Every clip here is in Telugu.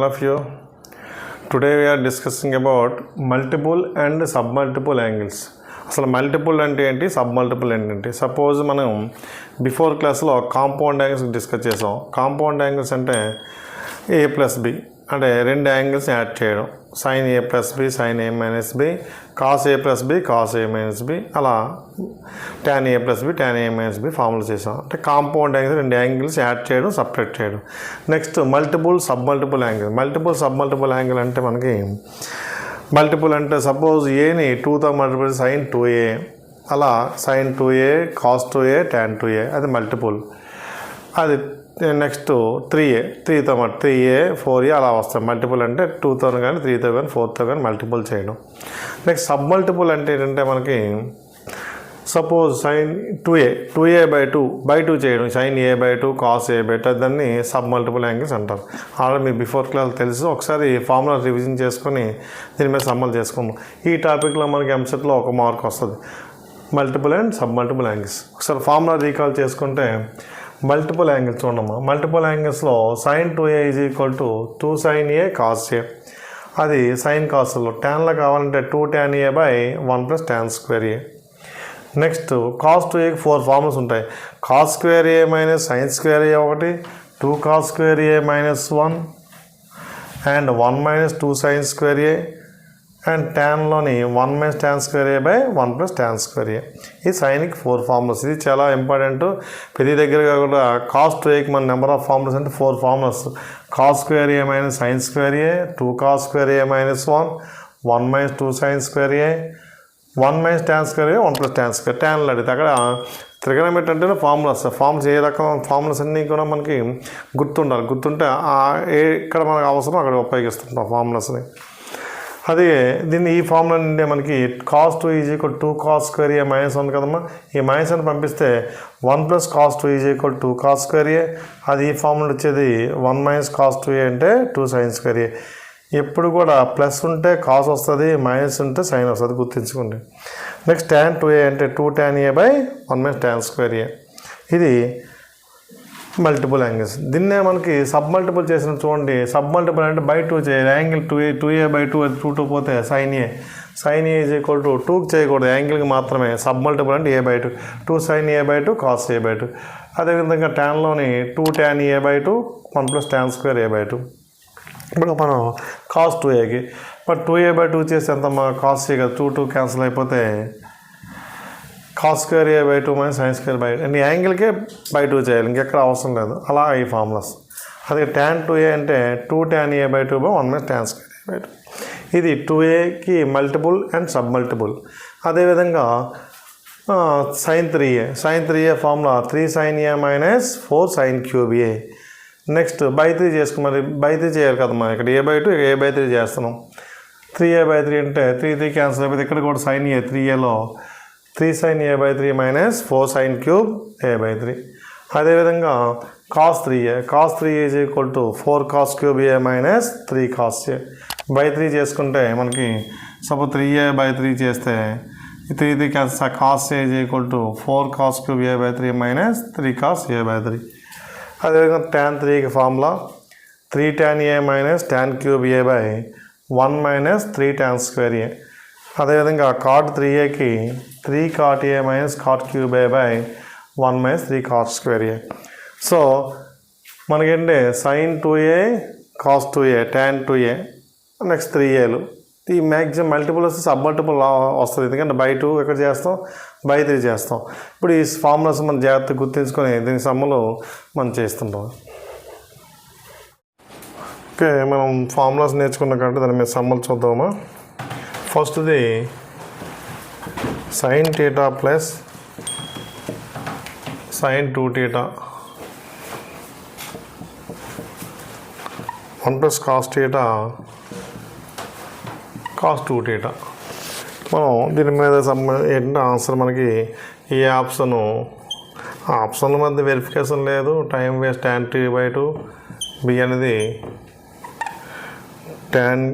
of you. Today we are discussing about multiple and submultiple angles. అసలు మల్టిపుల్ అంటే ఏంటి, సబ్మల్టిపుల్ ఏంటి? సపోజ్ మనం బిఫోర్ క్లాస్లో కాంపౌండ్ యాంగిల్స్ డిస్కస్ చేసాం. కాంపౌండ్ యాంగిల్స్ అంటే ఏ ప్లస్ బి, అంటే రెండు యాంగిల్స్ యాడ్ చేయడం. Sine A plus B, sine A minus B, cos A plus B, cos A minus B, అలా tan A plus B, tan A minus B formula చేసాం. అంటే కాంపౌండ్ యాంగిల్స్ రెండు యాంగిల్స్ యాడ్ చేయడం, సపరేట్ చేయడం. Next multiple submultiple angle. Multiple submultiple angle అంటే మనకి మల్టిపుల్ అంటే సపోజ్ ఏని 2తో మల్టిపుల్ సైన్ 2a, అలా sign 2a, cos 2a, tan 2a, అది మల్టిపుల్. అది నెక్స్ట్ 3a, 3a 4a అలా వస్తాయి. మల్టిపుల్ అంటే 2తో కానీ 3తో కానీ 4తో కానీ మల్టిపుల్ చేయడం. నెక్స్ట్ సబ్మల్టిపుల్ అంటే ఏంటంటే మనకి సపోజ్ సైన్ 2a బై 2 చేయడం. Sine a by 2, cos a by 2, దాన్ని సబ్మల్టిపుల్ యాంగిల్స్ అంటారు. ఆల్రెడీ మీ బిఫోర్ క్లాస్ తెలుసు, ఒకసారి ఫార్ములా రివిజన్ చేసుకొని దీని మీద సమ్మల్ చేసుకుందాం. ఈ టాపిక్లో మనకి ఎంసెట్లో 1 మార్క్ వస్తుంది, మల్టిపుల్ అండ్ సబ్మల్టిపుల్ యాంగిల్స్. ఒకసారి ఫార్ములా రీకాల్ చేసుకుంటే మల్టిపుల్ యాంగిల్స్ చూడమ్మా. మల్టిపుల్ యాంగిల్స్లో sine 2a is equal to 2 sine A cos A, అది సైన్ కాస్లో. ట్యాన్లో కావాలంటే 2 tan A by 1 plus tan square A. Next cos 2aకి 4 ఫార్ములాస్ ఉంటాయి. Cos square A minus sine square A ఒకటి, 2 cos square A minus 1 and 1 minus 2 sine square A, and ట్యాన్లోని 1 minus tan square A by 1 plus tan square A. ఈ సైన్కి 4 ఫార్ములాస్. ఇది చాలా ఇంపార్టెంట్. ప్రతి దగ్గరగా కూడా కాస్ 2aకి మన నెంబర్ ఆఫ్ ఫార్ములాస్ అంటే 4 formulas. Cos square A minus sine square A, 2 cos square A minus 1, 1 minus 2 sine square A, 1 minus tan square A, 1 plus tan square. ట్యాన్లు అడిగితే అక్కడ త్రిగనమెట్రీ అంటేనే ఫార్ములాస్. ఫార్ములాస్ ఏ రకం ఫార్ములాస్ అన్నీ కూడా మనకి గుర్తుండాలి. గుర్తుంటే ఇక్కడ మనకు అవసరం అక్కడ ఉపయోగిస్తుంటాం ఫార్ములాస్ని. అదే దీన్ని ఈ ఫార్ములా నుండి మనకి cos 2 is equal 2 cos square A minus 1 కదమ్మా. ఈ మైనస్ అని పంపిస్తే 1 plus cos 2 is equal 2 cos square A. అది ఈ ఫార్ములా వచ్చేది 1 మైనస్ కాస్ 2a అంటే 2 సైన్ స్క్వేర్ ఏ. ఎప్పుడు కూడా ప్లస్ ఉంటే కాస్ వస్తుంది, మైనస్ ఉంటే సైన్ వస్తుంది, గుర్తుంచుకోండి. నెక్స్ట్ ట్యాన్ 2a అంటే 2 tan A by 1 minus tan square A. ఇది మల్టిపుల్ యాంగిల్స్. దీన్నే మనకి సబ్మల్టిపుల్ చేసిన చూడండి. సబ్మల్టిపుల్ అంటే బై 2 చేయాలి. యాంగిల్ 2a బై 2 అది 2 పోతే sine a is equal to 2కి చేయకూడదు, యాంగిల్కి మాత్రమే. సబ్మల్టిపుల్ అంటే a by 2, 2 sine A by 2, cos A by 2. అదేవిధంగా ట్యాన్లోని 2 tan A by 2, 1 plus tan square A by 2. ఇప్పుడు మనం కాస్ 2aకి బట్ 2a బై 2 చేస్తే ఎంత కాస్ ఏ కదా, 2 క్యాన్సిల్ అయిపోతే cos square A by 2 minus sine square by 2. And యాంగిల్కే బై 2 చేయాలి, ఇంకెక్కడ అవసరం లేదు. అలా ఈ ఫార్ములాస్. అదే ట్యాన్ 2a అంటే 2 tan A by 2 by 1 minus tan square A by 2. ఇది 2aకి మల్టిపుల్ అండ్ సబ్మల్టిపుల్. అదేవిధంగా sine 3a formula 3 sine A minus 4 sine cube a. Next by 3 చేసుకుని, మరి బై 3 చేయాలి కదమ్మా. ఇక్కడ a బై 2, a బై 3 చేస్తున్నాం. 3a బై 3 అంటే 3 క్యాన్సిల్ అయిపోతే ఇక్కడ కూడా సైన్ ఏ, 3aలో 3 sine A by 3 minus 4 sine cube A by 3. అదేవిధంగా cos 3a is equal to 4 cos cube A minus 3 cos A. By 3 చేసుకుంటే మనకి సపోజ్ 3a బై 3 చేస్తే 3 cancel, cos A is equal to 4 cos cube A by 3 minus 3 cos A by 3. అదేవిధంగా ట్యాన్ 3కి formula 3 tan A minus tan cube A by 1 minus 3 tan square A. అదేవిధంగా కాట్ 3aకి 3 cot A minus cot cube A by 1 minus 3 cot square A. So మనకేంటే sine 2a, cos 2a, tan 2a, next 3aలు. ఈ మ్యాక్సిమం మల్టిపుల్ వస్తే సబ్మల్టిపుల్ వస్తుంది, ఎందుకంటే బై 2 ఎక్కడ చేస్తాం, బై 3 చేస్తాం. ఇప్పుడు ఈ ఫార్ములాస్ మనం జాగ్రత్తగా గుర్తుంచుకొని దీని సమ్మలు మనం చేస్తుంటాం. ఓకే, మనం ఫార్ములాస్ నేర్చుకున్న కాబట్టి దాని మీద సమ్మలు చూద్దామా. ఫస్ట్ది sine theta plus sign 2 theta 1 plus cos theta cos 2 theta. మనం దీని మీద ఏంటంటే ఆన్సర్ మనకి ఏ ఆప్షను, ఆప్షన్ల మధ్య వెరిఫికేషన్ లేదు, time waste. Tan 2 by 2, B అనేది ట్యాన్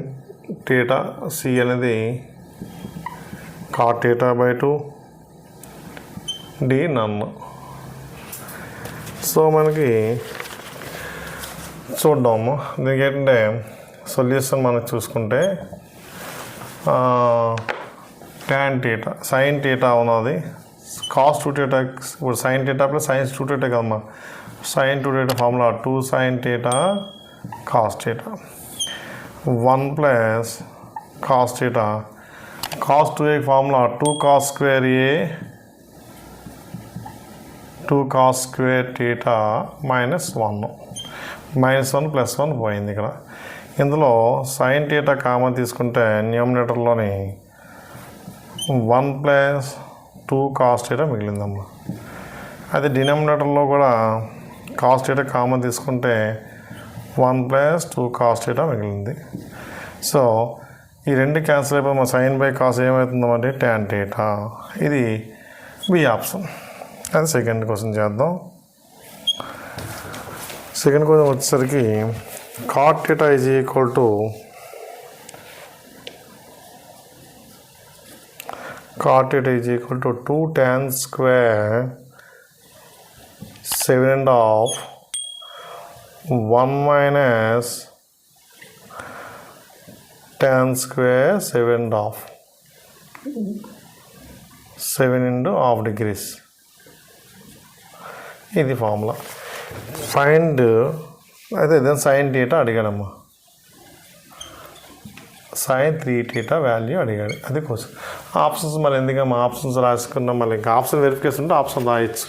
థీటా, సి అనేది cot theta by 2, D none. So మనకి చూద్దాము. దీనికి ఏంటంటే సొల్యూషన్ మనకు చూసుకుంటే tan θ sin θ ఉన్నది cos 2 θ ఇప్పుడు sin θ ప్లస్ sin 2 θ కదమ్మా sin 2 θ formula 2 sin θ cos θ 1 plus cos θ cos 2a formula 2 cos square a 2 cos square θ minus 1 plus 1 పోయింది ఇక్కడ. ఇందులో sin θ కామన్ తీసుకుంటే న్యూమరేటర్లోని 1 ప్లస్ 2 cos θ మిగిలిందమ్మా. అదే డినామినేటర్లో కూడా cos θ కామన్ తీసుకుంటే 1 ప్లస్ 2 cos θ మిగిలింది. సో ఈ రెండు క్యాన్సిల్ అయిపోయి మా సైన్ బై కాస్ ఏమవుతుందంటే tan θ. ఇది బి ఆప్షన్. అది సెకండ్ క్వశ్చన్ చేద్దాం. సెకండ్ క్వశ్చన్ వచ్చేసరికి cot θ is equal to cot θ is equal to 2 tan square 7.5 1 minus tan square 7.5 7 into half degrees. ఇది ఫార్ములా. ఫైండ్ అయితే ఇదే సైన్ θ అడిగాడమ్మా. సైన్ 3θ వాల్యూ అడిగాడు. అది కోసం ఆప్షన్స్ మరి ఎందుకమ్మా ఆప్షన్స్ రాసుకున్నాం. మళ్ళీ ఇంకా ఆప్షన్ వెరిఫికేషన్ ఉంటే ఆప్షన్ రాయొచ్చు.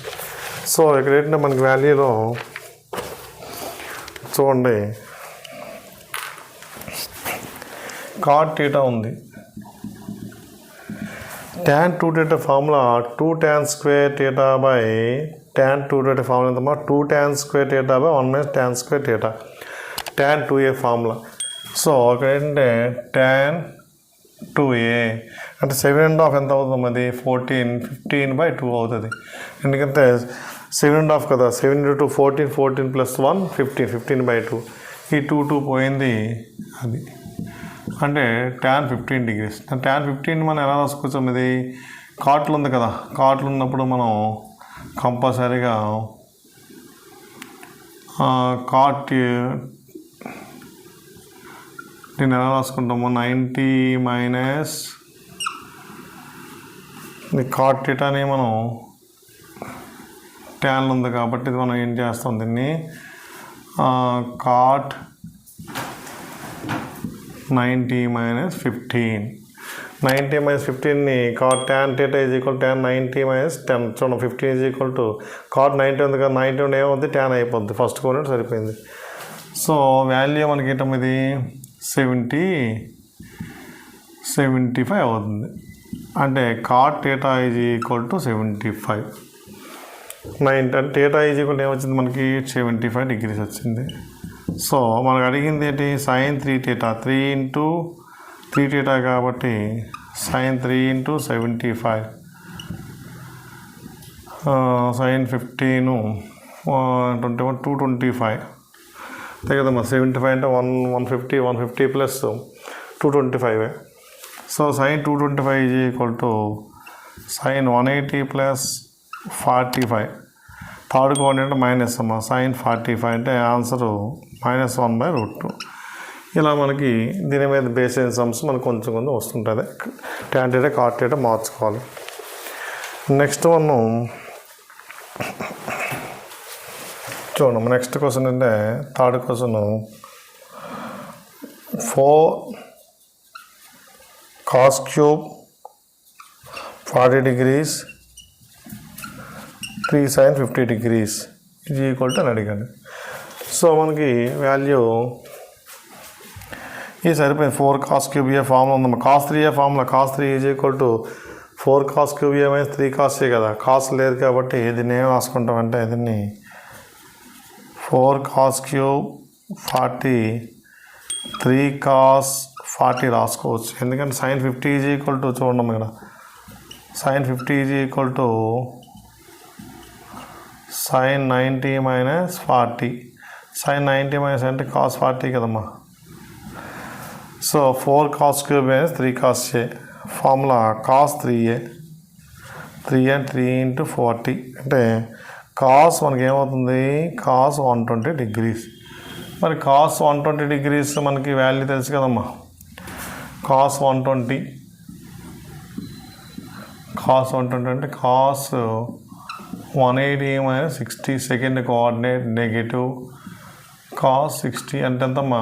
సో ఇక్కడ ఏంటంటే మనకి వాల్యూలో చూడండి cot θ ఉంది. tan 2θ formula 2 tan square θ by tan 2θ formula ఎంతమ్మా 2 tan square θ by 1 minus tan square θ tan 2a formula. So ఇక్కడ ఏంటంటే tan 2a అంటే 7.5 ఎంత అవుతుంది అది 15/2 అవుతుంది. ఎందుకంటే 7.5 కదా 7 into 2 14 plus 1 15/2 ఈ 2 పోయింది. అది అంటే tan 15 degrees. tan 15 మనం ఎలా రాసుకొచ్చాం. ఇది కాట్లు ఉంది కదా కాట్లు ఉన్నప్పుడు మనం కంపల్సరీగా కాట్ దీన్ని ఎలా రాసుకుంటాము 90 మైనస్ cot θ అని మనం ట్యాన్లు ఉంది కాబట్టి ఇది మనం ఏం చేస్తాం దీన్ని cot 90 minus 15 90 minus 15ని cot tan θ is equal to tan 90 minus 10 చూడండి 15 is equal to cot 90 ఉంది కదా 90 ఉంటే ఏమవుతుంది tan అయిపోద్ది. ఫస్ట్ కోఆర్డినేట్ సరిపోయింది. సో వాల్యూ మనకి ఏంటం ఇది 75 అవుతుంది. అంటే cot θ is equal to 75 9 అంటే θ is equal to ఏమొచ్చింది మనకి 75 degrees వచ్చింది. సో మనకు అడిగింది ఏంటి sin 3θ 3 into 3θ కాబట్టి sin 3 into 75 sin 15 21 225 అంతే కదమ్మా 75 అంటే 150 plus 225. So sin 225 is equal to sin 180 plus 45 third coordinate minus అమ్మా sin 45 అంటే ఆన్సరు -1/√2. ఇలా మనకి దీని మీద బేస్ అయిన సమ్స్ మనకు కొంచెం వస్తుంటుంది. tan θ cot θ మార్చుకోవాలి. నెక్స్ట్ వన్ చూడండి. నెక్స్ట్ క్వశ్చన్ అంటే third question 4 cos cube 40 degrees 3 sin 50 degrees is equal to అని అడిగాను. సో మనకి వాల్యూ ఇది సరిపోయింది. 4 cos cube a ఫార్ములా ఉందమ్మా. cos 3a formula cos 3 is equal to 4 cos cube a minus 3 cos a కదా. కాస్ లేదు కాబట్టి దీన్ని ఏం రాసుకుంటామంటే దీన్ని 4 cos cube 40 3 cos 40 రాసుకోవచ్చు. ఎందుకంటే sin 50 is equal to చూడండి ఇక్కడ sin 50 is equal to sin 90 minus 40 sin 90 minus అంటే cos 40 కదమ్మా. So 4 cos cube minus 3 cos a formula cos 3a 3 and 3 into 40 అంటే కాస్ మనకి ఏమవుతుంది cos 120 degrees మరి కాస్ 120 డిగ్రీస్ మనకి వాల్యూ తెలుసు కదమ్మా. కాస్ 120 అంటే cos 180 minus 60 second coordinate negative cos 60 అంటే ఎంతమ్మా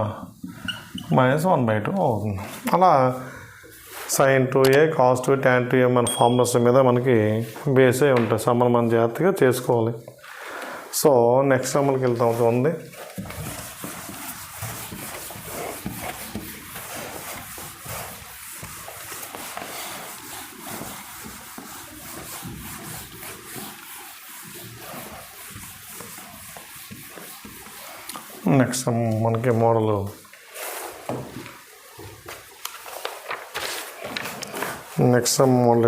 -1/2 అవుతుంది. అలా sin 2a cos 2a tan 2a మన ఫార్ములాస్ మీద మనకి బేస్ అయి ఉంటుంది. సమ్మర్ మనం జాగ్రత్తగా చేసుకోవాలి. సో నెక్స్ట్ సమ్మర్కి వెళ్తాం. ఉంది నెక్స్ట్ మనకి మోడల్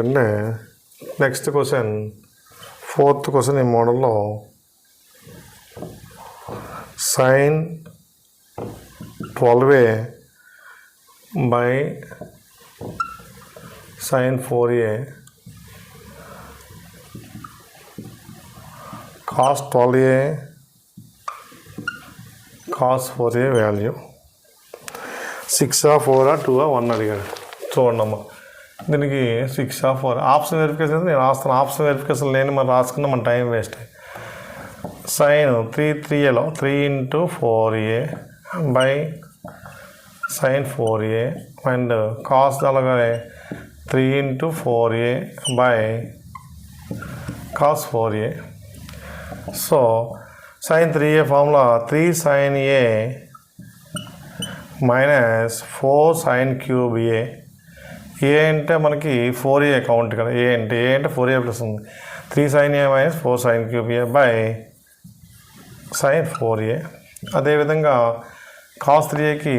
అంటే నెక్స్ట్ క్వశ్చన్ 4th క్వశ్చన్ ఈ మోడల్లో sin 12a by sin 4a cos 12a cos 4a value 6 4 2 1 అడిగాడు. చూడండమ్మా, దీనికి 6 4 ఆప్షన్ వెరిఫికేషన్ నేను రాస్తాను. ఆప్షన్ వెరిఫికేషన్ లేని మనం రాసుకున్నా మన time waste. Sine 3 3 into 4a by sine 4a and cos అలాగే 3 into 4a by cos 4a. So sin 3a formula 3 sin a minus 4 sin cube a. ఏ అంటే మనకి 4a కౌంట్ కదా. ఏ అంటే 4a ప్లస్ ఉంది. 3 sin a minus 4 sin cube a by sin 4a. అదేవిధంగా కాస్ 3aకి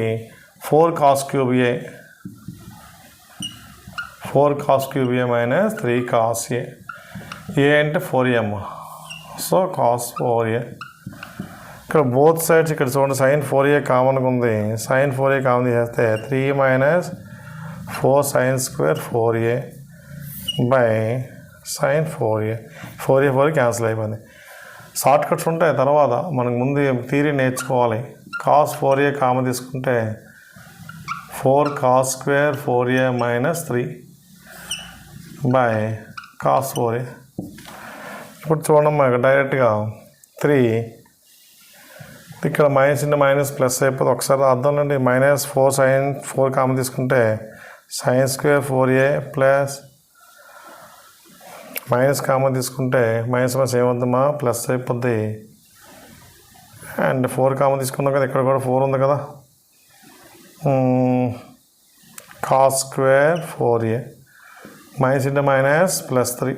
4 cos cube a 4 cos cube a minus 3 cos a. ఏ అంటే 4a అమ్మ. So cos 4a. ఇక్కడ బోత్ సైడ్స్ ఇక్కడ చూడండి sin 4a కామన్గా ఉంది. sin 4a కామన్ చేస్తే 3 minus 4 sin square 4a by sin 4a. 4 cancel అయిపోయింది. షార్ట్ కట్స్ ఉంటాయి. తర్వాత మనకు ముందు థియరీ నేర్చుకోవాలి. cos 4a కామన్ తీసుకుంటే 4 cos square 4a minus 3 by cos 4a. ఇప్పుడు చూడమ్మా డైరెక్ట్గా 3 ఇక్కడ మైనస్ ఇంటూ మైనస్ ప్లస్ అయిపోతుంది. ఒకసారి అర్థండి. -4 sin 4 కామన్ తీసుకుంటే sin square 4a plus minus common తీసుకుంటే మైనస్ మైనస్ ఏమవుతుందమ్మా ప్లస్ అయిపోద్ది. అండ్ 4 కామన్ తీసుకున్నాం కదా, ఇక్కడ కూడా 4 ఉంది కదా. Cos square 4a minus into minus plus 3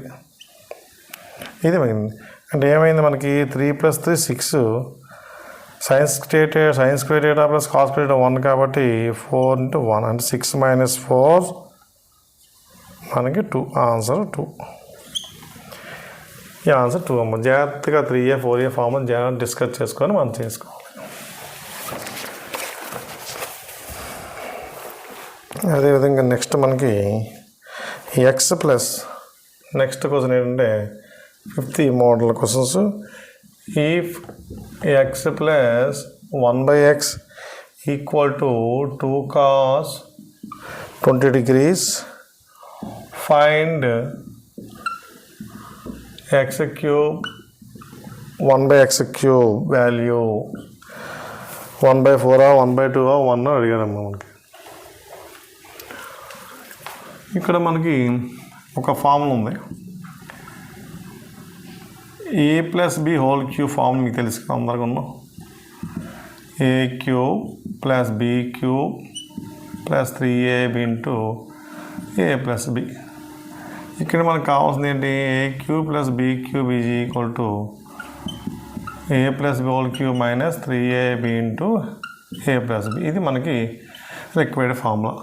ఇది మిగిలింది. అంటే ఏమైంది మనకి 3 + 3 6 sin square data plus cos square data 1 కాబట్టి 4 × 1 అంటే 6 - 4 మనకి 2. ఆన్సర్ 2. ఈ ఆన్సర్ 2 అమ్మ. జాగ్రత్తగా 3a 4a ఫార్మ్ జాగ్రత్త డిస్కస్ చేసుకొని మనం చేసుకోవాలి. అదేవిధంగా నెక్స్ట్ మనకి ఎక్స్ ప్లస్ నెక్స్ట్ క్వశ్చన్ ఏంటంటే 5th model questions. if x plus 1/x equal to 2 cos 20 degrees, find x cube 1/x cube value 1/4 1/2 1 అడిగారమ్మా. మనకి ఇక్కడ మనకి ఒక ఫార్ములా ఉంది. a + b whole cube form మీకు తెలుసు కదా అందరికీ ఉన్నాం. a³ + b³ + 3ab × a + b. ఇక్కడ మనకు కావాల్సింది ఏంటి? a³ + b³ = a + b whole cube - 3ab × a + b. ఇది మనకి రిక్వైర్డ్ ఫార్ములా.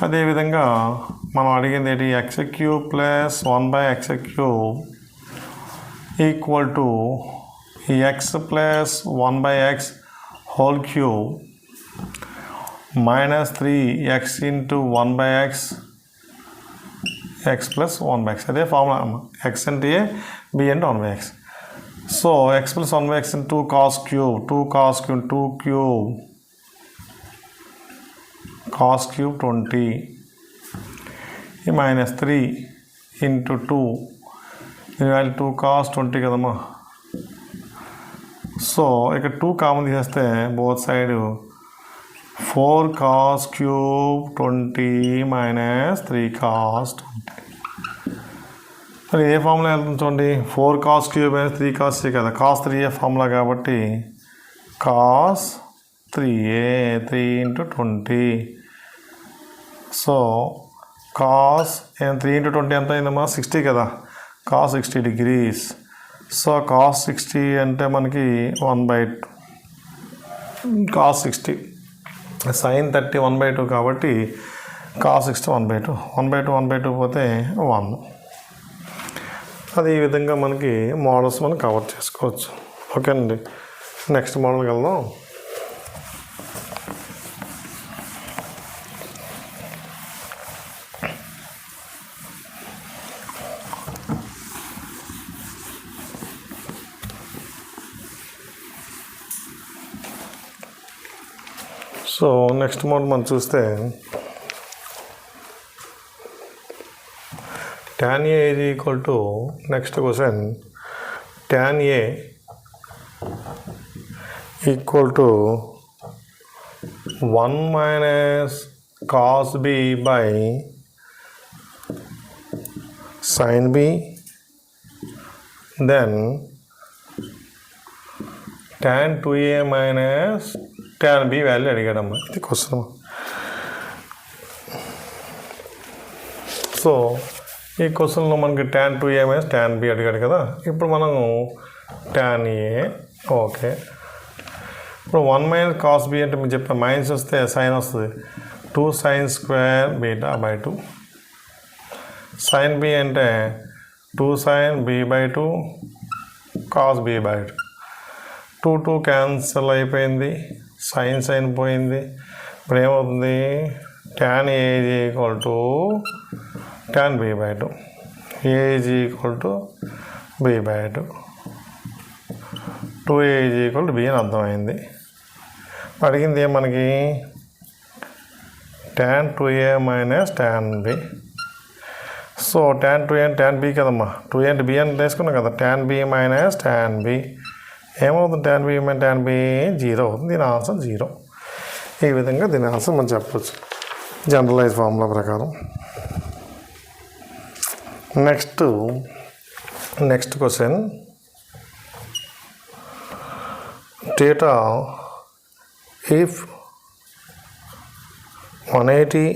అదేవిధంగా మనం అడిగింది ఏంటి? x³ + 1/x³ equal to x plus 1/x whole cube minus 3x into 1/x x plus 1/x. అదే ఫార్ములా x అంటే a, b అంటే 1/x. So x plus 1 by x in 2 cos cube 2 cos cube 2 cube cos cube 20 minus 3 into 2 ఇది వాల్యూ 2 cos 20 కదమ్మా. సో ఇక్కడ 2 కామన్ తీసేస్తే both side 4 cos cube 20 minus 3 cos 20. మరి ఏ ఫార్ములా వెళ్తుంది చూడండి, 4 cos cube మైనస్ 3 cos 3 కదా, cos 3a ఫార్ములా కాబట్టి cos 3a 3 into 20. So cos 3 into 20 ఎంత అయిందమ్మా 60 కదా, cos 60 degrees. సో cos 60 అంటే మనకి 1/2 cos 60 sin 30 1/2 కాబట్టి cos 60 1/2 1/2 పోతే 1. అది ఈ విధంగా మనకి మోడల్స్ మనం కవర్ చేసుకోవచ్చు. ఓకేనండి, నెక్స్ట్ మోడల్కి వెళ్దాం. సో నెక్స్ట్ మోడల్ మనం చూస్తే tan A is equal to, next question, tan A equal to 1 minus cos B by sin B, then tan 2A minus tan B value అడిగాడమ్మా. ఇది క్వశ్చన్. సో ఈ క్వశ్చన్లో మనకి tan 2A minus tan B అడిగాడు కదా. ఇప్పుడు మనం tan A ఓకే. ఇప్పుడు 1 మైనస్ cos B అంటే మీకు చెప్పిన మైనస్ వస్తే సైన్ వస్తుంది, 2 sin square beta by 2. sin B అంటే 2 sin B by 2 cos B by 2. 2 cancel అయిపోయింది, సైన్ పోయింది. ఇప్పుడు ఏమవుతుంది, tan A is equal to tan B by 2. A is equal to B by 2. 2A is equal to B అని అర్థమైంది. అడిగింది మనకి tan 2A minus tan B. So tan 2A అంటే tan B కదమ్మా, 2A అంటే B అని తీసుకున్నాం కదా, tan B minus tan B ఏమవుతుంది, tan B minus tan B 0 అవుతుంది. దీని ఆన్సర్ 0. ఈ విధంగా దీని ఆన్సర్ మనం చెప్పవచ్చు జనరలైజ్ ఫార్ములా ప్రకారం. Next question, theta if 180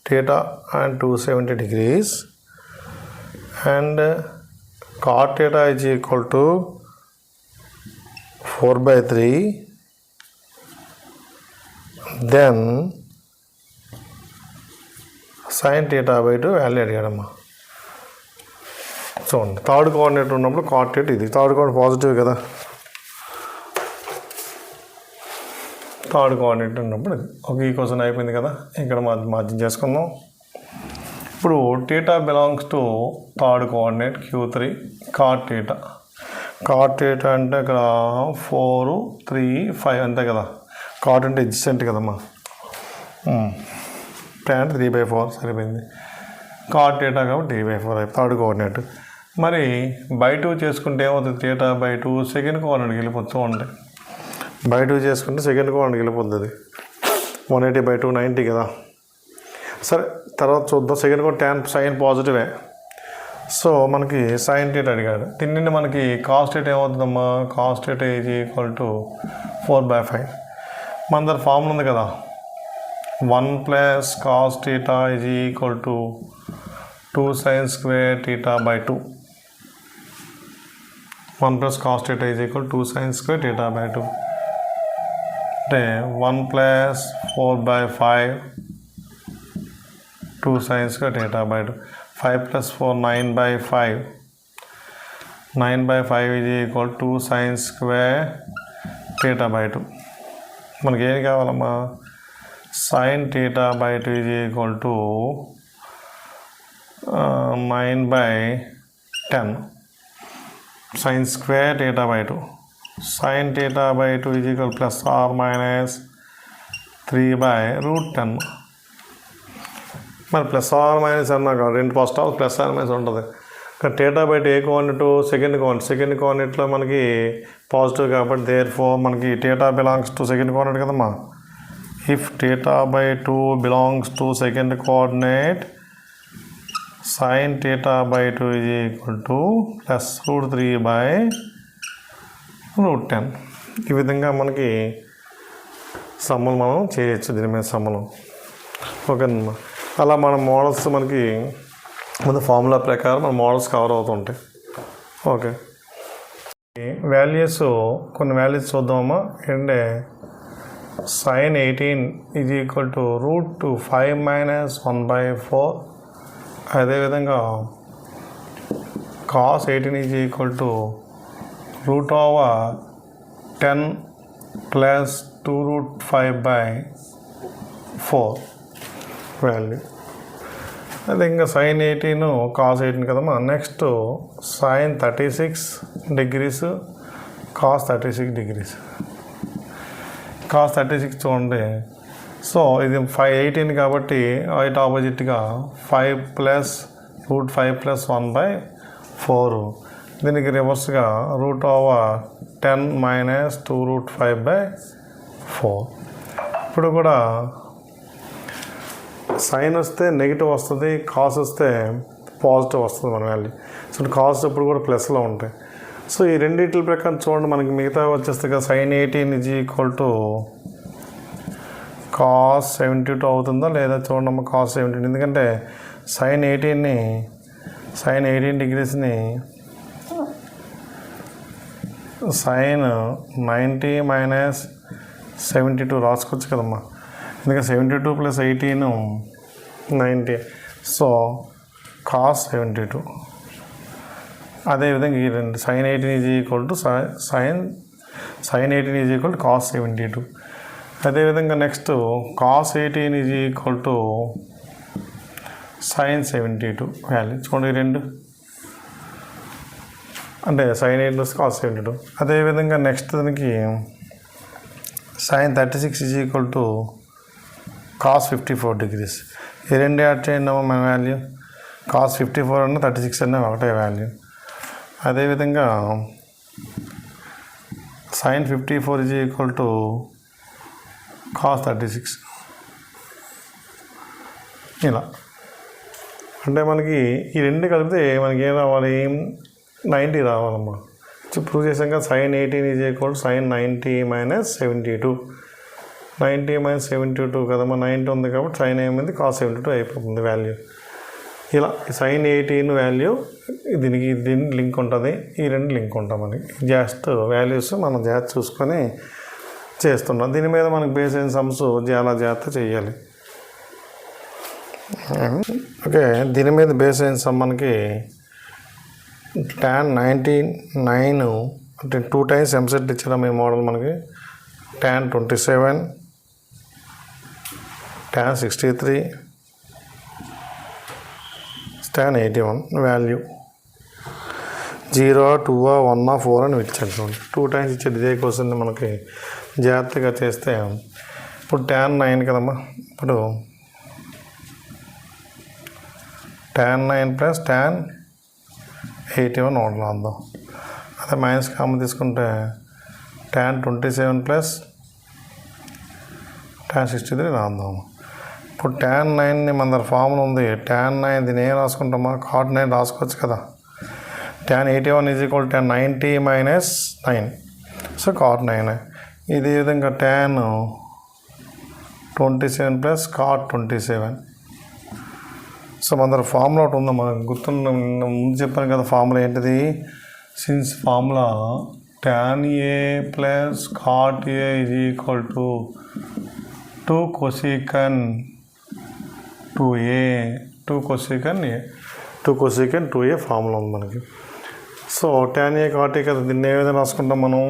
theta and 270 degrees and cot theta is equal to 4/3, then sin theta by 2 value అడిగాడమ్మా. చూడండి, థర్డ్ కోఆర్డినేట్ ఉన్నప్పుడు cot theta ఇది, థర్డ్ కోఆర్డినేట్ పాజిటివ్ కదా, థర్డ్ కోఆర్డినేట్ ఉన్నప్పుడు ఇది. ఒక ఈ క్వశ్చన్ అయిపోయింది కదా, ఇక్కడ మార్జిన్ చేసుకుందాం. ఇప్పుడు theta belongs to third coordinate Q3 cot theta. cot theta అంటే ఇక్కడ 4 3 5 అంతే కదా, cot అంటే ఎడ్జసెంట్ కదమ్మా, tan 3/4 సరిపోయింది. cot theta కాబట్టి 3/4 అయిపోయి థర్డ్ కోఆర్డినేట్. మరి బై 2 చేసుకుంటే ఏమవుతుంది, theta by 2 సెకండ్ కోఆర్డినేట్కి వెళ్ళిపోతుంది. చూడండి, బై 2 చేసుకుంటే సెకండ్ కోఆర్డినేట్కి వెళ్ళిపోతుంది. 180/2 90 కదా. సరే తర్వాత చూద్దాం. సెకండ్ కోఆర్డినేట్ tan సైన్ పాజిటివే, సో మనకి sin theta అడిగాడు. దీన్ని మనకి cos theta ఏమవుతుందమ్మా, cos theta is equal to 4/5. మన దగ్గర ఫార్ములా ఉంది కదా, 1 plus cos theta is equal to 2 sin square theta by 2. 1 plus cos theta is equal 2 sin square theta by 2 అంటే 1 plus 4/5 2 sin square theta by 2. 5 plus 4 9/5. 9/5 is equal to 2 sin square theta by 2. మనకి ఏం కావాలమ్మా, sin theta by 2 is equal to 9/10. sin square theta by 2. Sin theta by 2 is equal plus or minus 3 by root 10. మరి ప్లస్ ఆర్ మైనస్ అన్నాక రెండు first of plus or minus ఉంటుంది. కానీ theta by 2 ఏ కోఆర్డినేట్ సెకండ్ కోఆర్డినేట్లో మనకి పాజిటివ్ కాబట్టి దేర్ ఫోర్ మనకి theta belongs to second coordinate కదమ్మా. If theta by 2 belongs to second coordinate sin theta by 2 is equal to plus root 3 by root 10. ఈ విధంగా మనకి సమ్మలు మనం చేయొచ్చు దీని మీద సమ్మలు. ఓకేనమ్మా. అలా మన మోడల్స్ మనకి మన ఫార్ములా ప్రకారం మన మోడల్స్ కవర్ అవుతుంటాయి. ఓకే, వాల్యూస్ కొన్ని వాల్యూస్ చూద్దామమ్మా. ఏంటంటే sin 18 is equal to root 5 minus 1 by 4. అదేవిధంగా cos 18 is equal to root over 10 plus 2 root 5 by 4 value. అదే ఇంకా sin 18 cos 18 కదమ్మా. Next sin 36 degrees cos 36 degrees. cos 36 చూడండి. సో ఇది 18 కాబట్టి ఇటు ఆపోజిట్గా 5 ప్లస్ రూట్ 5 ప్లస్ 1 by 4. దీనికి రివర్స్గా root over 10 minus 2 root 5 by 4. ఇప్పుడు కూడా సైన్ వస్తే నెగిటివ్ వస్తుంది, కాస్ వస్తే పాజిటివ్ వస్తుంది మన వాల్యూ. సో కాస్ట్ ఇప్పుడు కూడా ప్లస్లో ఉంటాయి. సో ఈ రెండింటి ప్రకారం చూడండి మనకి మిగతా వచ్చేస్తే కదా sin 18 is equal to cos 72 అవుతుందా లేదా చూడండి cos 17. ఎందుకంటే sin 18 డిగ్రీస్ని sin 90 మైనస్ 72 రాసుకోవచ్చు కదమ్మా. ఎందుకంటే 72 ప్లస్ 18 90. So cos 72. అదేవిధంగా ఈ రెండు sin 18 is equal to sin 18 is equal to cos 72. అదేవిధంగా next cos 18 is equal to sin 72 value. చూడండి రెండు అంటే sin 18 ప్లస్ cos 72. అదేవిధంగా నెక్స్ట్ దానికి sin 36 is equal to cos 54 degrees. ఈ రెండు యాడ్ చేయండి మన వాల్యూ. cos 54 అన్న 36 అన్న ఒకటే వాల్యూ. అదేవిధంగా sin 54 is equal to cos 36. ఇలా అంటే మనకి ఈ రెండు కలిపితే మనకి ఏం రావాలి, 90 రావాలమ్మా. ప్రూవ్ చేసాం కదా sin 18 is equal to sin 90 minus 72. 90 minus 72 కదమ్మా. 90 ఉంది కాబట్టి sin ఏమైంది cos 72 అయిపోతుంది వాల్యూ. ఇలా sin 18 వాల్యూ దీనికి లింక్ ఉంటుంది, ఈ రెండు లింక్ ఉంటాం. మనకి జస్ట్ వాల్యూస్ మనం జాగ్రత్త చూసుకొని చేస్తున్నాం. దీని మీద మనకు బేస్ అయిన సమ్స్ చాలా జాగ్రత్త చేయాలి. ఓకే, దీని మీద బేస్ అయిన సమ్ మనకి tan 99 అంటే 2 times ఎంసెట్ ఇచ్చారా మీ మోడల్ మనకి. tan 27, tan 63, tan 81 వాల్యూ 0, 2, 1, 4 అని ఇచ్చాడు. 2 times ఇచ్చాడు. ఇదే క్వశ్చన్ మనకి జాగ్రత్తగా చేస్తే ఇప్పుడు tan 9 కదమ్మా. ఇప్పుడు tan 9 ప్లస్ tan 81 నోట్లో అందాం. అదే మైనస్ కామన్ తీసుకుంటే tan 27 ప్లస్ tan 63 రాద్దాం. ఇప్పుడు tan 9ని మన దగ్గర ఫార్ములా ఉంది. tan 9 దీన్ని ఏం రాసుకుంటామా, cot 9 రాసుకోవచ్చు కదా. tan 81 is equal tan 90 minus 9. So cot 9. ఇదే విధంగా tan 27 ప్లస్ cot 27. సో మన దగ్గర ఫార్ములా ఒకటి ఉందా మనకు గుర్తున్న ముందు చెప్పాను కదా. ఫార్ములా ఏంటిది, since formula tan A plus cot A is equal to 2 cosecant 2A 2 cosecant A 2 cosecant 2A formula ఉంది మనకి. So tan A cot A కదా, దీన్ని ఏ విధంగా రాసుకుంటాం మనం,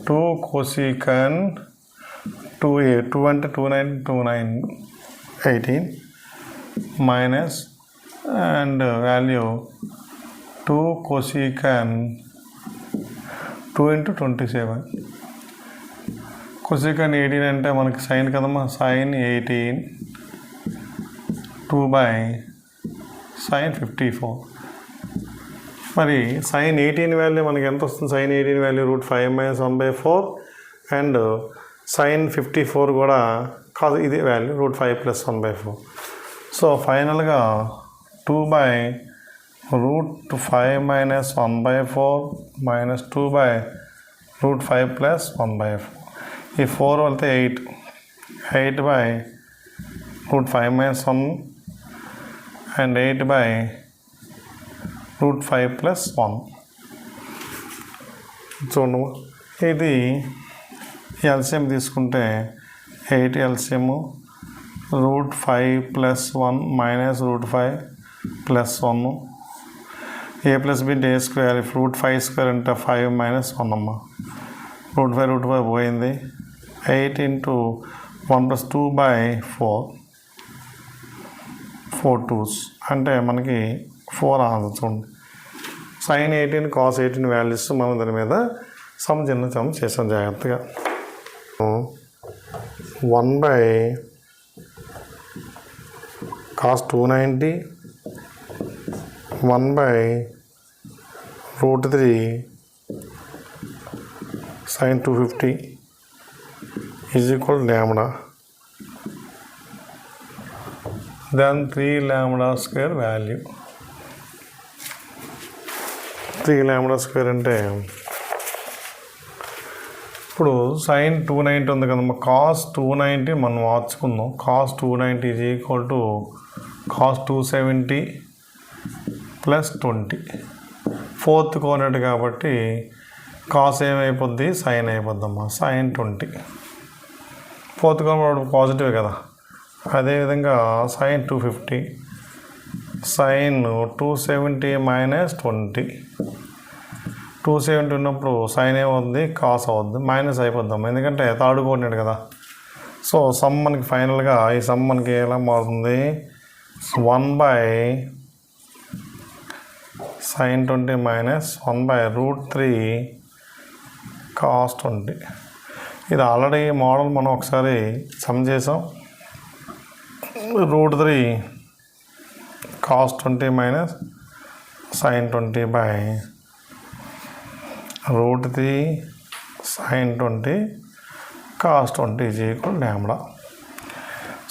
2 cosecant 2A 2 అంటే 29 18 minus and value 2 cosecant 2 into 27. cosecant 18 అంటే మనకి సైన్ కదమ్మా, సైన్ 18 2 by సైన్ 54. మరి సైన్ 18 వాల్యూ మనకి ఎంత వస్తుంది? సైన్ 18 వాల్యూ √5 - 1/4 అండ్ సైన్ 54 కూడా కాదు, ఇదే వాల్యూ √5 + 1/4. సో ఫైనల్గా 2 by √5 - 1/4 minus 2 by √5 + 1/4. ఈ 4 వెళ్తే 8 by √5 - 1 and 8 by √5 + 1. చూడండి, ఇది ఎల్సిఎం తీసుకుంటే 8 LCM √5 + 1 - √5 + 1. a + b day square, √5² అంటే 5 - 1 అమ్మ. √5 పోయింది. 8 into 1 + 2/4 4 2s అంటే మనకి 4 ఆన్సర్. చూడండి, సైన్ 18 కాస్ 18 వాల్యూస్ మనం దాని మీద సమ్ చేసాం జాగ్రత్తగా. 1/cos 290 1/√3 sin 250 is equal to lambda. Then 3 lambda square value. 3 lambda square అంటే ఇప్పుడు సైన్ 290 ఉంది కదమ్మా, కాస్ 290 మనం మార్చుకుందాం. Cos 290 is equal to cos 270 + 20. 4th coordinate కాబట్టి కాస్ ఏమైపోద్ది? సైన్ అయిపోద్దమ్మా, సైన్ 20. 4th కోఆర్డినేట్ పాజిటివ్ కదా. అదేవిధంగా సైన్ 250 సైన్ 270 - 20. 270 ఉన్నప్పుడు సైన్ ఏమవుద్ది? కాస్ అవుద్ది, మైనస్ అయిపోద్దాం ఎందుకంటే థర్డ్ కోఆర్డినేట్ కదా. సో సమ్ మనకి ఫైనల్గా ఈ సమ్ మనకి ఎలా మారుతుంది? 1/sin 20 - 1/√3 cos 20. ఇది ఆల్రెడీ మోడల్ మనం ఒకసారి సమ్ చేసాం. √3 cos 20 - sin 20/√3 sin 20 cos 20 is equal to lambda.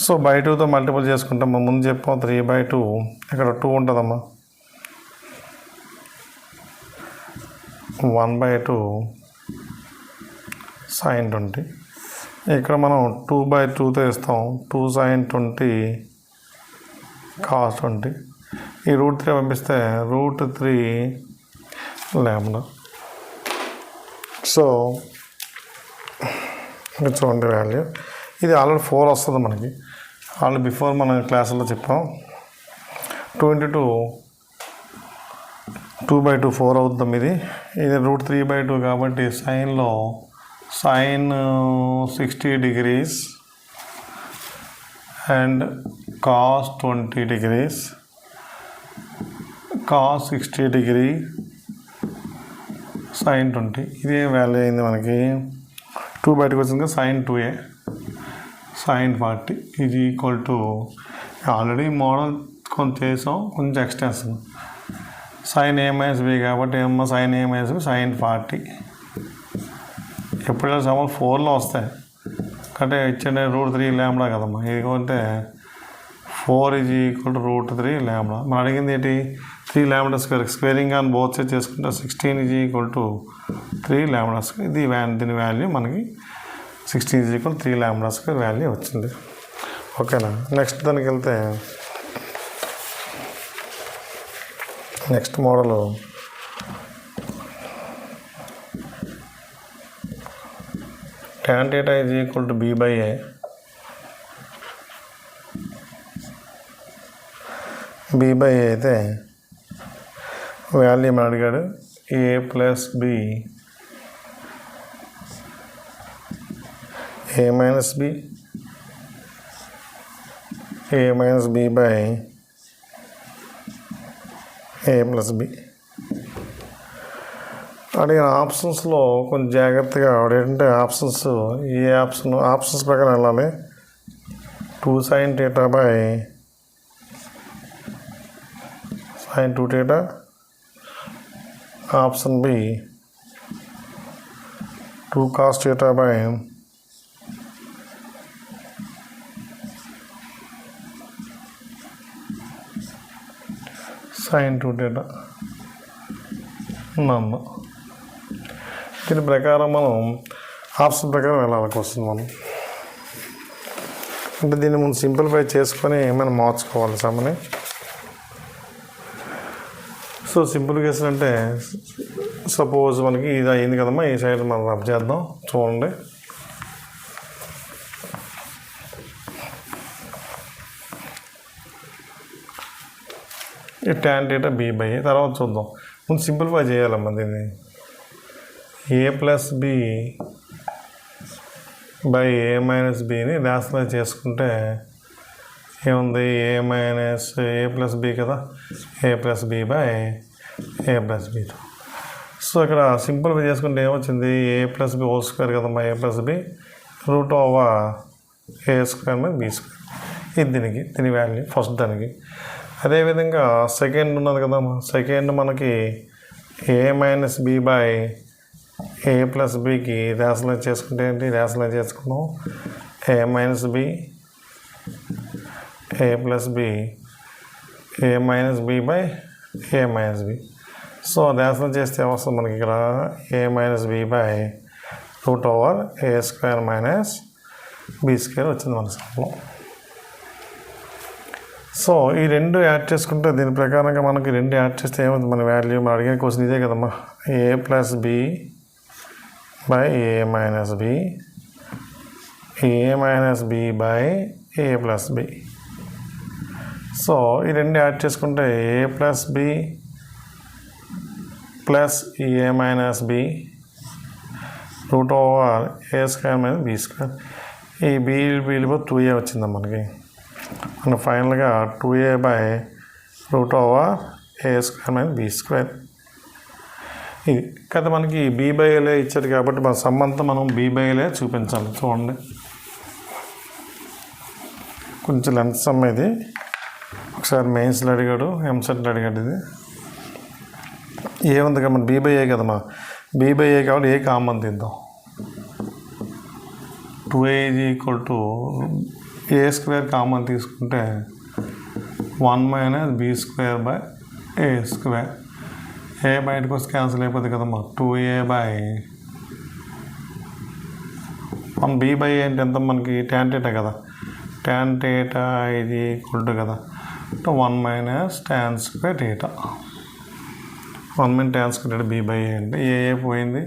So by 2తో మల్టిపుల్ చేసుకుంటాం. మనం ముందు చెప్పాం 3/2, ఇక్కడ 2 ఉంటుందమ్మా. 1/2 sin 20. ఇక్కడ మనం 2/2తో ఇస్తాం. 2 sin 20 cos 20. ఈ √3 పంపిస్తే √3 lambda. సో చూడండి వాల్యూ ఇది ఆల్రెడీ 4 వస్తుంది మనకి. ఆల్రెడీ బిఫోర్ మన క్లాసులో చెప్పాం. 2 into 2 2/2 4 అవుతాం. ఇది √3/2 కాబట్టి సైన్లో sine 60 degrees and cos 20 degrees. Cos 60 degree sine 20. ఇదే వాల్యూ అయింది మనకి. 2/2 వచ్చింది sine 2a sine 40 is equal to already model కొంచెం చేసాం, కొంచెం ఎక్స్టెన్షన్. సైన్ a - b కాబట్టి ఏమో సైన్ a - b సైన్ 40. ఎప్పుడైనా సమాలు 4లో వస్తాయి అంటే ఇచ్చండి √3 lambda కదమ్మా. ఇది కొంటే 4 ఈజ్ ఈక్వల్ టు √3 lambda. మనం అడిగింది ఏంటి? 3 lambda square. Squaring on both side చేసుకుంటే 16 ఈజ్ ఈక్వల్ టు 3 lambda స్క్వేర్. ఇది దీని వాల్యూ మనకి 16 is equal 3 lambda square value వచ్చింది. ఓకేనా? నెక్స్ట్ దానికి వెళ్తే next model tan θ is equal to b/a. b/a అయితే వాల్యూ ఏమని అడిగాడు? a + b a - b a - b/a + b. అడిగిన ఆప్షన్స్లో కొంచెం జాగ్రత్తగా ఏంటంటే ఆప్షన్స్ ప్రకారం వెళ్ళాలి. 2 sin θ by sin 2θ. Option B 2 cos θ by sin 2θ. నన్ను దీని ప్రకారం మనం ఆప్షన్ ప్రకారం వెళ్ళాలి క్వశ్చన్ మనం. అంటే దీన్ని ముందు సింప్లిఫై చేసుకొని మనం మార్చుకోవాలి సమ్మని. సో సింప్లిఫికేషన్ అంటే సపోజ్ మనకి ఇది అయింది కదమ్మా, ఈ సైడ్ మనం రబ్ చేద్దాం. చూడండి, ఈ tan θ b బై a. తర్వాత చూద్దాం, ముందు సింప్లిఫై చేయాలమ్మా దీన్ని. a plus b by a minus బిని ర్యాషనలైజ్ చేసుకుంటే ఏముంది, a ప్లస్ b కదా, a plus b by a plus b. So ఇక్కడ సింప్లిఫై చేసుకుంటే ఏమొచ్చింది, a plus b whole square కదమ్మా, a plus b root over a square by b square. ఇది దీని వాల్యూ ఫస్ట్ దానికి. అదేవిధంగా సెకండ్ ఉన్నది కదమ్మా, సెకండ్ మనకి a minus b by a plus బికి ర్యాషనలైజ్ చేసుకుంటే ఏంటి, ర్యాషనలైజ్ చేసుకున్నాం a minus b a plus b a minus b by a minus b. So rationalise చేస్తే ఏమొస్తుంది మనకి ఇక్కడ, a minus b by root over a square minus b square వచ్చింది మన సమ్లో. సో ఈ రెండు యాడ్ చేసుకుంటే దీని ప్రకారంగా మనకి రెండు యాడ్ చేస్తే ఏమవుతుంది మన వాల్యూ. మనం అడిగే క్వశ్చన్ ఇదే కదమ్మా, a plus b by a minus b, a minus b by a plus b. So ఈ రెండు యాడ్ చేసుకుంటే a plus b plus a minus b root over a square minus b square. ఈ b విలువ 2a వచ్చిందా మనకి. అండ్ ఫైనల్గా 2a by root over a square minus b square. ఇది కదా మనకి b బై a ఇచ్చారు కాబట్టి మన సమ్ అంతా మనం b బై a చూపించాలి. చూడండి, కొంచెం లెంత్ సమ్ ఇది. ఒకసారి మెయిన్స్లో అడిగాడు, ఎంసెట్లో అడిగాడు. ఇది ఏముంది కదా మన b బై a కదమ్మా, b బై a కాబట్టి ఏ కామన్ తీద్దాం. 2a is equal to a square common తీసుకుంటే 1 minus b square by a square. A బయటకు వస్తే క్యాన్సిల్ అయిపోతుంది కదమ్మా, 2a by 1 b by a అంటే ఎంత మనకి tan θ కదా, tan θ ఇది ఈక్వల్ టు కదా 1 minus tan square θ. 1 minus tan square b by a అంటే ఏ పోయింది.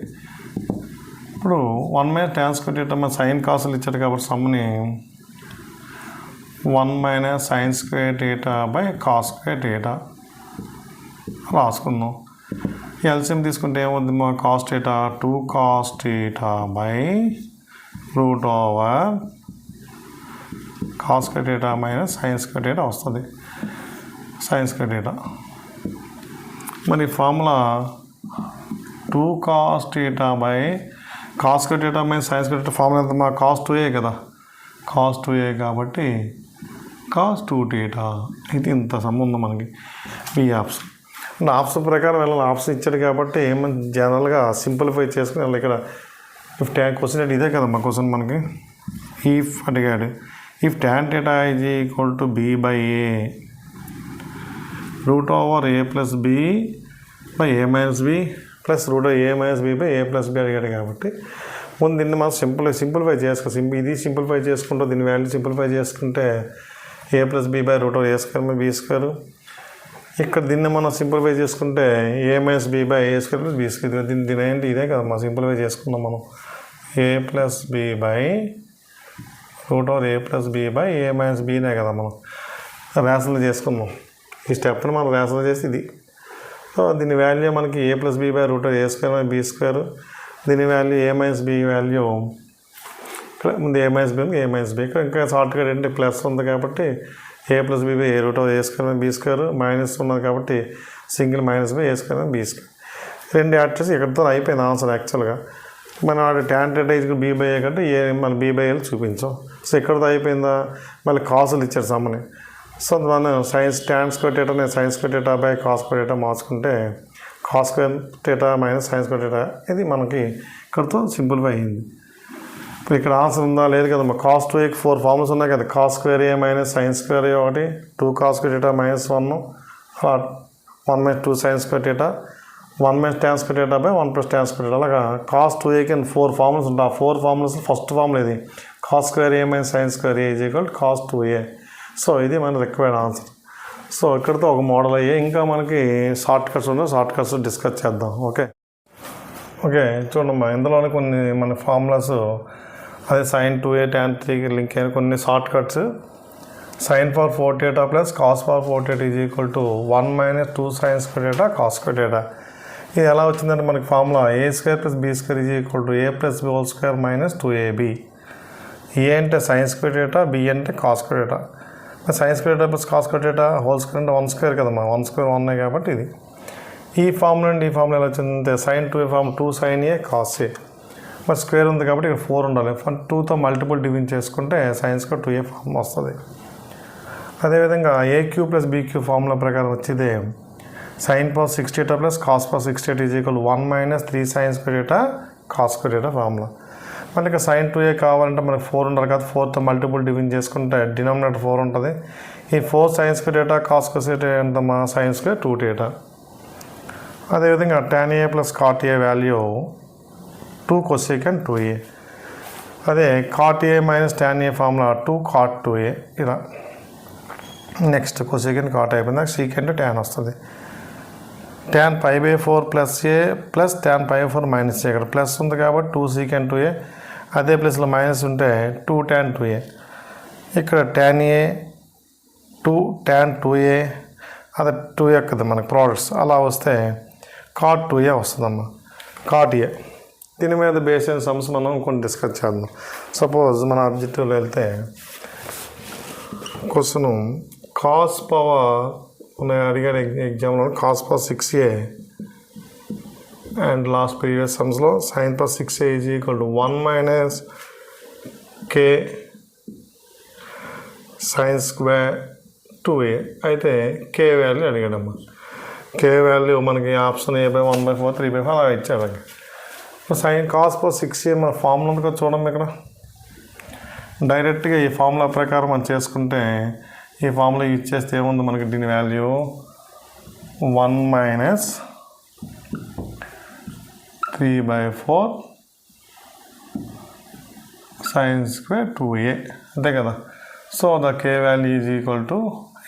ఇప్పుడు 1 మైనస్ tan స్క్వేర్ θ మన సైన్ కాసులు ఇచ్చాడు కాబట్టి సమ్ని 1 minus sine square θ by cos square θ రాసుకుందాం. ఎల్సిఎం తీసుకుంటే ఏమవుతుంది మా cos θ 2 cos θ by root over cos square θ minus sine square θ వస్తుంది, సైన్ స్క్వేర్ θ. మరి formula 2 cos θ by cos square θ minus sine square θ formula ఎంత మా కాస్ 2a కదా, కాస్ 2a కాబట్టి కాస్ 2θ. ఇది ఇంత సంబంధం మనకి ఈ ఆప్షన్. ఆప్షన్ ప్రకారం వెళ్ళాలి. ఆప్షన్ ఇచ్చాడు కాబట్టి ఏమని జనరల్గా సింప్లిఫై చేసుకుని వెళ్ళాలి. ఇక్కడ ఇఫ్ ట్యాన్ క్వశ్చన్ ఇదే కదా మా క్వశ్చన్ మనకి. ఇఫ్ అడిగాడు, if tan θ is equal to b by a root over a plus b by a minus b plus root a minus b by a plus b అడిగాడు కాబట్టి ముందు దీన్ని మనం సింప్లిఫై చేసుకో. ఇది సింప్లిఫై చేసుకుంటూ దీని వాల్యూ సింప్లిఫై చేసుకుంటే a plus b by root over a square by b square. ఇక్కడ దీన్ని మనం సింప్లిఫై చేసుకుంటే a minus b by a square plus b square. దీని ఏంటి ఇదే కదా మనం సింప్లిఫై చేసుకున్నాం మనం, a plus b by root over a plus b by a minus bనే కదా మనం ర్యాషనల్ చేసుకున్నాం. ఈ స్టెప్ని మనం ర్యాషనల్ చేసి ఇది. సో దీని వాల్యూ మనకి a plus b by root over a square by b square. దీని value a minus b value ఇక్కడ ముందు a minus b a minus b. ఇక్కడ ఇంకా షార్ట్కట్ ఏంటి ప్లస్ ఉంది కాబట్టి a plus b by a root over a square by b square. Minus ఉన్నది కాబట్టి single minus by a square by b square. రెండు యాడ్ చేసి ఇక్కడితో అయిపోయింది ఆన్సర్ యాక్చువల్గా. మనం ఆడ tan theta is be by ఏ కంటే ఏ మన బీ బై ఏలు చూపించాం. సో ఇక్కడితో అయిపోయిందా, మళ్ళీ కాసులు ఇచ్చారు సమ్మని. సో మనం సైన్స్ ట్యాన్ స్క్వేర్ థీటా నేను sines square theta by cos square theta మార్చుకుంటే cos square theta minus sines square theta ఇది మనకి ఇక్కడితో సింప్లిఫై అయ్యింది. ఇప్పుడు ఇక్కడ ఆన్సర్ ఉందా లేదు కదమ్మా. కాస్ 2ఏకి 4 ఫార్ములాస్ ఉన్నాయి కదా. Cos square A minus sines square A ఒకటి, 2 కాస్ స్క్వేర్ థీటా మైనస్ 1 అలా 1 minus 2 science square theta 1 minus tan square theta by 1 plus tan square theta. అలాగా కాస్ 2ఏకి 4 ఫార్ములాస్ ఉంటాయి. ఆ 4 ఫార్ములాస్ ఫస్ట్ ఫార్ములా ఇది cos square A minus sines square A is equal cos 2a. So ఇది మన రిక్వైర్డ్ ఆన్సర్. సో ఇక్కడితో ఒక మోడల్ అయ్యే. ఇంకా మనకి షార్ట్ కట్స్ ఉన్నాయి, షార్ట్ కట్స్ డిస్కస్ చేద్దాం. ఓకే చూడమ్మా, ఇందులోనే కొన్ని మన ఫార్ములాస్ అదే సైన్ 2a ట్యాన్ 3కి లింక్ అయిన కొన్ని short cuts. Sine power 4 theta plus cos power 4 theta is equal to 1 minus 2 sine square theta cos square theta. ఇది ఎలా వచ్చిందంటే మనకి formula a square plus b square is equal to a plus b whole square minus 2ab. A అంటే సైన్ స్క్వేర్ థీటా, బి అంటే cos square theta. Sine square theta plus cos square theta whole square అంటే 1 స్క్వేర్ కదమ్మా. 1 స్క్వేర్ 1 కాబట్టి ఇది ఈ ఫార్ములా అండి. ఈ ఫార్ములా ఎలా వచ్చిందంటే sine 2a form 2 sine A cos a, మరి స్క్వేర్ ఉంది కాబట్టి ఇక్కడ 4 ఉండాలి. 2తో మల్టిపుల్ డివిజన్ చేసుకుంటే సైన్ స్క్వేర్ 2a ఫార్మ్ వస్తుంది. అదేవిధంగా ఏక్యూ ప్లస్ బీక్యూ ఫార్ములా ప్రకారం వచ్చేదే sine power 6 theta plus cos power 6 theta is equal 1 minus 3 sine square theta cos square theta formula. మళ్ళీ ఇక్కడ సైన్ 2a కావాలంటే మనకి 4 ఉండాలి కదా. 4తో మల్టిపుల్ డివిజన్ చేసుకుంటే డినామినేటర్ 4 ఉంటుంది. ఈ 4 sine square theta cos square theta ఎంతమ్మా సైన్ స్క్వేర్ 2 థీటా. అదేవిధంగా tan a plus cot a value 2 cosecant 2a. అదే cot A minus tan a formula 2 cot 2a ఇలా. నెక్స్ట్ కొసెకండ్ కాట్ అయిపోయింది, సీకెండ్ tan వస్తుంది. tan π/4 plus a plus tan π/4 minus a. ఇక్కడ ప్లస్ ఉంది కాబట్టి 2 సీకెండ్ 2a. అదే ప్లస్లో మైనస్ ఉంటే 2 tan 2a. ఇక్కడ tan a 2 tan 2a అదే 2a కదా మనకి ప్రోడక్ట్స్. అలా వస్తే కాట్ 2a వస్తుందమ్మా, కాట్ ఏ. దీని మీద బేస్ అయిన సమ్స్ మనం కొన్ని డిస్కస్ చేద్దాం. సపోజ్ మన ఆబ్జెక్టివ్లో వెళ్తే క్వశ్చన్ కాస్ పవర్ అడిగాడు ఎగ్జామ్లో cos power 6a and last previous సమ్స్లో sine power 6a is equal to 1 minus k sine square 2a. అయితే k వాల్యూ అడిగాడమ్మా. k వాల్యూ మనకి ఆప్షన్ a/1/4 3/5 అలా ఇచ్చాడు. సైన్ కాస్ పవర్ 6a మన ఫార్ములా ఉంది కదా చూడండి. ఇక్కడ డైరెక్ట్గా ఈ ఫార్ములా ప్రకారం మనం చేసుకుంటే ఈ ఫార్ములా యూజ్ చేస్తే ఏముంది మనకి దీని value 1 minus 3/4 sign square 2a అంతే కదా. So the k value is equal to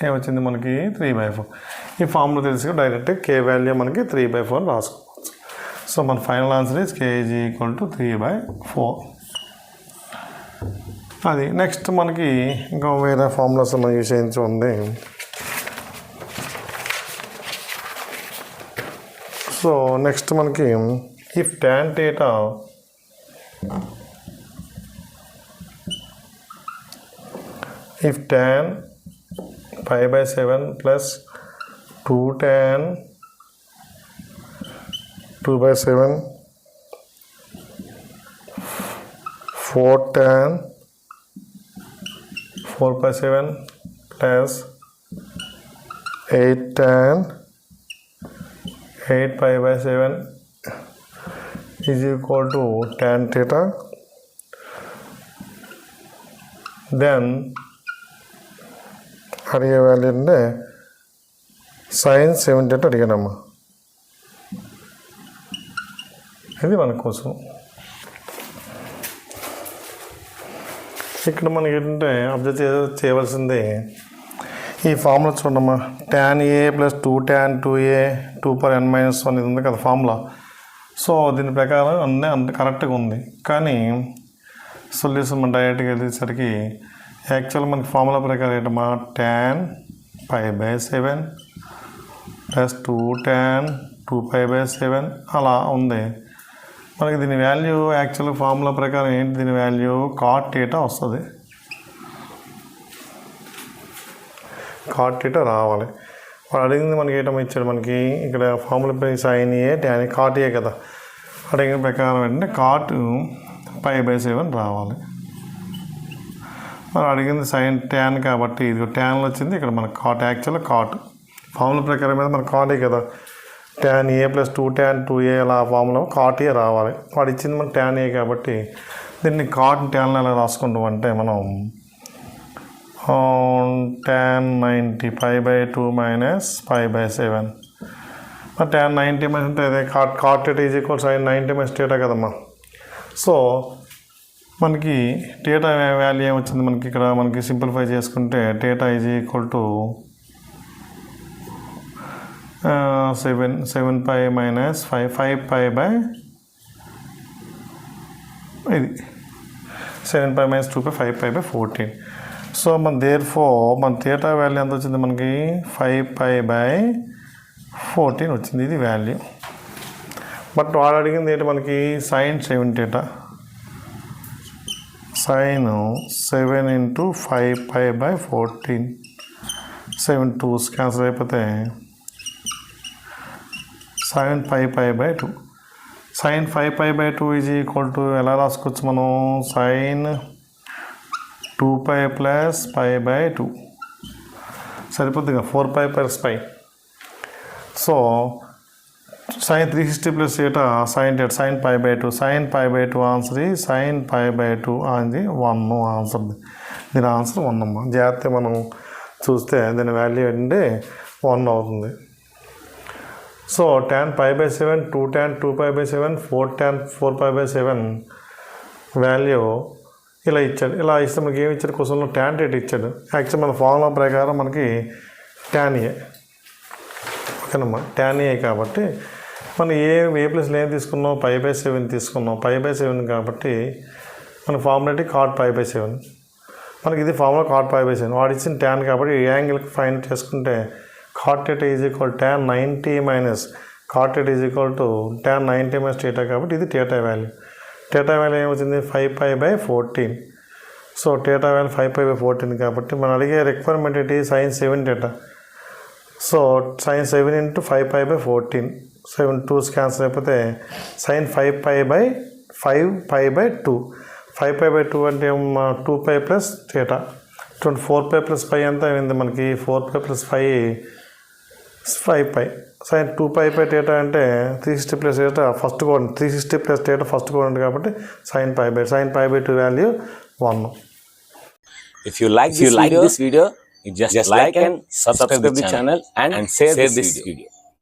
ఏమొచ్చింది మనకి 3/4. ఈ ఫార్ములా తెలిసి డైరెక్ట్ k వాల్యూ మనకి 3/4 రాసుకోవచ్చు. సో మన final answer is k is equal to 3/4. అది నెక్స్ట్ మనకి ఇంకా వేరే ఫార్ములాస్ మనం యూజ్ చేయించి ఉంది. సో నెక్స్ట్ మనకి if tan theta if tan π/7 plus 2 tan 2/7 4 tan 4/7 plus 8 tan 8π/7 is equal to tan theta. Then అడిగే వాల్యూ అంటే సైన్ 7 theta అడిగానమ్మా. ఇది మన కోసం. ఇక్కడ మనకి ఏంటంటే అబ్జర్వ్ చేయవలసింది ఈ ఫార్ములా చూడమ్మా. tan a plus 2 tan 2a 2/n-1 ఇది ఉంది కదా ఫార్ములా. సో దీని ప్రకారం అన్నీ అంత కరెక్ట్గా ఉంది. కానీ సొల్యూషన్ మనం డైరెక్ట్గా వెళ్ళేసరికి యాక్చువల్ మనకి ఫార్ములా ప్రకారం ఏంటమ్మా tan π/7 ప్లస్ 2 tan 2π/7 అలా ఉంది. మనకి దీని వాల్యూ యాక్చువల్ ఫార్ములా ప్రకారం ఏంటి, దీని వాల్యూ కాట్ థీటా వస్తుంది. కాట్ థీటా రావాలి. వాడు అడిగింది మనకి ఏటం ఇచ్చాడు, మనకి ఇక్కడ ఫార్ములా పై sine a tan cot a కదా. అడిగిన ప్రకారం ఏంటంటే కాట్ π/7 రావాలి. మనం అడిగింది సైన్ ట్యాన్ కాబట్టి ఇది ట్యాన్లో వచ్చింది, ఇక్కడ మనకు కాట్ యాక్చువల్గా కాట్ ఫార్ములా ప్రకారం మీద మనకు కాటే కదా. tan a + 2 tan 2a అలా ఫార్ములా కాట్ ఏ రావాలి. వాడు ఇచ్చింది మనకు tan a కాబట్టి దీన్ని కాట్ ట్యాన్లో ఎలా రాసుకుంటాం అంటే మనం tan 90 π/2 - π/7. tan 90 అంటే అదే కాట్ θ = sin 90 - θ కదమ్మా. సో మనకి θ వాల్యూ ఏమొచ్చింది మనకి ఇక్కడ మనకి సింప్లిఫై చేసుకుంటే θ = 7π - 5π ఇది 7π - 2π 5π/14. సో మన మన θ వాల్యూ ఎంత వచ్చింది మనకి 5π/14 వచ్చింది, ఇది వాల్యూ. బట్ వాడు అడిగింది ఏంటి మనకి sin 7θ, sin 7 × 5π/14, 7 2s క్యాన్సిల్ అయిపోతే sin 5π/2. sin 5π/2 = ఎలా రాసుకోవచ్చు మనం sin 2π + π/2 సరిపోతుంది కదా, 4π + π. So sin 360 + θ sin π/2, sin π/2 answer sin π/2 అనేది 1 ఆన్సర్. దీని ఆన్సర్ 1 అమ్మ. జాగ్రత్త మనం చూస్తే దీని వాల్యూ ఏంటంటే 1 అవుతుంది. So tan π/7, 2 tan 2π/7, 4 tan 4π/7 value ఇలా ఇచ్చాడు. ఇలా ఇస్తే మనకి ఏమి ఇచ్చాడు, క్వశ్చన్లో tan θ ఇచ్చాడు. యాక్చువల్ మన ఫార్ములా ప్రకారం మనకి tan a ఓకేనమ్మా. tan a కాబట్టి మనం a + ఏం తీసుకున్నాం, π/7 తీసుకున్నాం. π/7 కాబట్టి మన ఫార్ములా కాట్ π/7. మనకి ఇది ఫార్ములా కాట్ π/7. వాడు ఇచ్చిన tan కాబట్టి ఈ యాంగిల్కి ఫైండ్ చేసుకుంటే cot θ = tan 90 - cot θ = tan 90 - θ కాబట్టి ఇది θ వాల్యూ. θ వాల్యూ ఏమవుతుంది 5π/14. సో θ వాల్యూ 5π/14 కాబట్టి మనం అడిగే రిక్వైర్మెంట్ ఏంటి sin 7θ. So sin 7 × 5π/14, 7 2s cancel అయిపోతే sin 5π/2. 5π/2 అంటే 2π + θ. 4π + π ఎంత అయింది మనకి 4π + 5π. sin 2π/θ అంటే 360 + θ ఫస్ట్ కోడ్, 360 + θ ఫస్ట్ కోడ్ ఉంది కాబట్టి sin π/2 value 1. If you like this video, you just like and subscribe the channel and share this video.